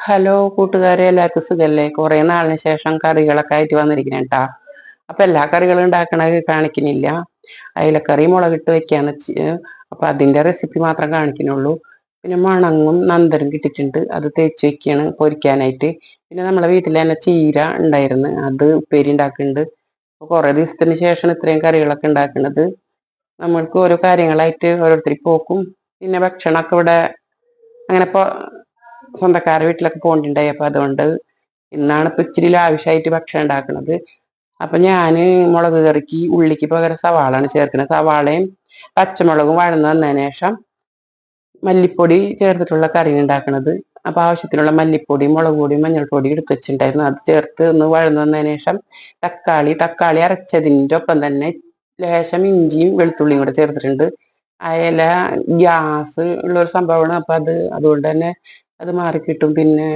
Hello കൂട്ടുകാരെ, എല്ലാവർക്കും സുഖല്ലേ? കുറെ നാളിന് ശേഷം കറികളൊക്കെ ആയിട്ട് വന്നിരിക്കുന്ന കേട്ടാ. അപ്പൊ എല്ലാ കറികളും ഉണ്ടാക്കണത് കാണിക്കുന്നില്ല. അയിലക്കറി മുളകിട്ട് വെക്കാന്ന് വെച്ച് അപ്പൊ അതിന്റെ റെസിപ്പി മാത്രം കാണിക്കുന്നുള്ളൂ. പിന്നെ മണങ്ങും നന്തരും കിട്ടിയിട്ടുണ്ട്, അത് തേച്ച് വെക്കാണ് പൊരിക്കാനായിട്ട്. പിന്നെ നമ്മളെ വീട്ടിൽ തന്നെ ചീര ഉണ്ടായിരുന്നു, അത് ഉപ്പേരി ഉണ്ടാക്കുന്നുണ്ട്. അപ്പൊ കുറെ ദിവസത്തിന് ശേഷം ഇത്രയും കറികളൊക്കെ ഉണ്ടാക്കുന്നത്. നമ്മൾക്ക് ഓരോ കാര്യങ്ങളായിട്ട് ഓരോരുത്തർ പോക്കും പിന്നെ ഭക്ഷണമൊക്കെ ഇവിടെ അങ്ങനെ സ്വന്തക്കാരുടെ വീട്ടിലൊക്കെ പോകണ്ടുണ്ടായി. അപ്പൊ അതുകൊണ്ട് ഇന്നാണ് ഇപ്പൊ ഇച്ചിരി ലാവിഷായിട്ട് ഭക്ഷണം ഉണ്ടാക്കുന്നത്. അപ്പൊ ഞാന് മുളക് കറിക്ക് ഉള്ളിക്ക് പകരം സവാളാണ് ചേർക്കുന്നത്. സവാളയും പച്ചമുളകും വഴന്ന് വന്നതിന് ശേഷം മല്ലിപ്പൊടി ചേർത്തിട്ടുള്ള കറി ഉണ്ടാക്കുന്നത്. അപ്പൊ ആവശ്യത്തിനുള്ള മല്ലിപ്പൊടി, മുളക് പൊടി, മഞ്ഞൾപ്പൊടി എടുത്ത് വെച്ചിട്ടുണ്ടായിരുന്നു. അത് ചേർത്ത് ഒന്ന് വഴന്ന് വന്നതിന് ശേഷം തക്കാളി അരച്ചതിൻ്റെ ഒപ്പം തന്നെ ലേശം ഇഞ്ചിയും വെളുത്തുള്ളിയും കൂടെ ചേർത്തിട്ടുണ്ട്. അയല ഗ്യാസ് ഉള്ളൊരു സംഭവമാണ്. അപ്പൊ അതുകൊണ്ട് തന്നെ അത് മാറിക്കിട്ടും. പിന്നെ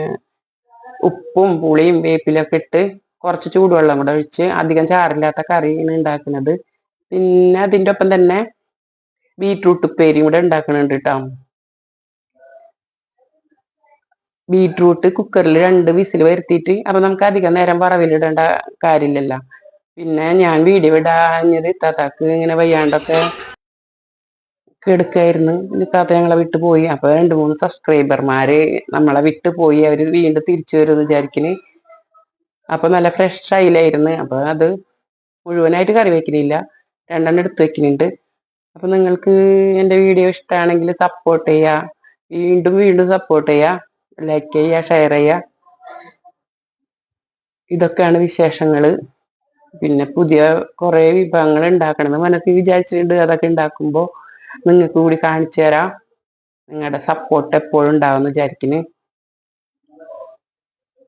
ഉപ്പും പുളിയും വേപ്പിലൊക്കെ ഇട്ട് കുറച്ച് ചൂടുവെള്ളം കൂടെ ഒഴിച്ച് അധികം ചാറില്ലാത്ത കറിയാണ് ഉണ്ടാക്കുന്നത്. പിന്നെ അതിൻ്റെ ഒപ്പം തന്നെ ബീട്രൂട്ട് ഉപ്പേരിയും കൂടെ ഉണ്ടാക്കുന്നുണ്ട് കേട്ടോ. ബീട്രൂട്ട് കുക്കറിൽ 2 വിസിൽ വരുത്തിയിട്ട്, അപ്പൊ നമുക്ക് അധികം നേരം വറവിലിടേണ്ട കാര്യമില്ലല്ലോ. പിന്നെ ഞാൻ വീഡിയോ ഇടാഞ്ഞത് ഇത്താത്താക്ക് ഇങ്ങനെ വയ്യാണ്ടൊക്കെ എടുക്കായിരുന്നു. ഇത്താത്ത ഞങ്ങളെ വിട്ടു പോയി. അപ്പൊ 2-3 സബ്സ്ക്രൈബർമാര് നമ്മളെ വിട്ടു പോയി, അവര് വീണ്ടും തിരിച്ചു വരുമെന്ന് വിചാരിക്കുന്നു. അപ്പൊ നല്ല ഫ്രഷ് ആയില്ലായിരുന്നു. അപ്പൊ അത് മുഴുവനായിട്ട് കറി വെക്കുന്നില്ല, 2 എടുത്ത് വെക്കുന്നുണ്ട്. അപ്പൊ നിങ്ങൾക്ക് എൻ്റെ വീഡിയോ ഇഷ്ടമാണെങ്കിൽ സപ്പോർട്ട് ചെയ്യുക, വീണ്ടും വീണ്ടും സപ്പോർട്ട് ചെയ്യുക, ലൈക്ക് ചെയ്യുക, ഷെയർ ചെയ്യുക. ഇതൊക്കെയാണ് വിശേഷങ്ങള്. പിന്നെ പുതിയ കുറെ വിഭവങ്ങൾ ഉണ്ടാക്കണമെന്ന് മനസ്സിൽ വിചാരിച്ചിട്ടുണ്ട്. അതൊക്കെ ഉണ്ടാക്കുമ്പോൾ നിങ്ങൾക്ക് കൂടി കാണിച്ചു തരാം. നിങ്ങളുടെ സപ്പോർട്ട് എപ്പോഴും ഉണ്ടാവുമെന്ന് വിചാരിക്കുന്നു.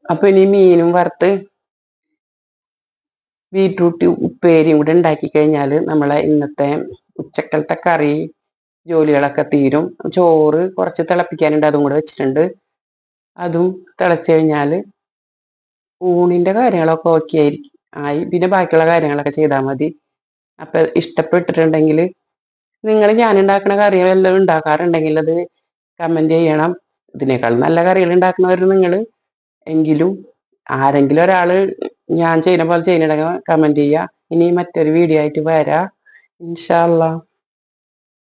അപ്പൊ ഇനി മീനും വറുത്ത് ബീട്രൂട്ട് ഉപ്പേരിയും കൂടെ ഉണ്ടാക്കി കഴിഞ്ഞാൽ നമ്മളെ ഇന്നത്തെ ഉച്ചക്കലത്തെ കറി ജോലികളൊക്കെ തീരും. ചോറ് കുറച്ച് തിളപ്പിക്കാനുണ്ട്, അതും കൂടെ വെച്ചിട്ടുണ്ട്. അതും തിളച്ചു കഴിഞ്ഞാൽ ഊണിന്റെ കാര്യങ്ങളൊക്കെ ഓക്കെ ആയി. പിന്നെ ബാക്കിയുള്ള കാര്യങ്ങളൊക്കെ ചെയ്താൽ മതി. അപ്പൊ ഇഷ്ടപ്പെട്ടിട്ടുണ്ടെങ്കിൽ ഞാൻ ഉണ്ടാക്കുന്ന കറികളെല്ലാം ഉണ്ടാക്കാറുണ്ടെങ്കിൽ അത് കമന്റ് ചെയ്യണം. ഇതിനേക്കാൾ നല്ല കറികൾ ഉണ്ടാക്കുന്നവർ നിങ്ങൾ. എങ്കിലും ആരെങ്കിലും ഒരാള് ഞാൻ ചെയ്യുന്ന പോലെ ചെയ്യുന്നുണ്ടെങ്കിൽ കമന്റ് ചെയ്യുക. ഇനി മറ്റൊരു വീഡിയോ ആയിട്ട് വരാം, ഇൻഷാ അല്ലാ.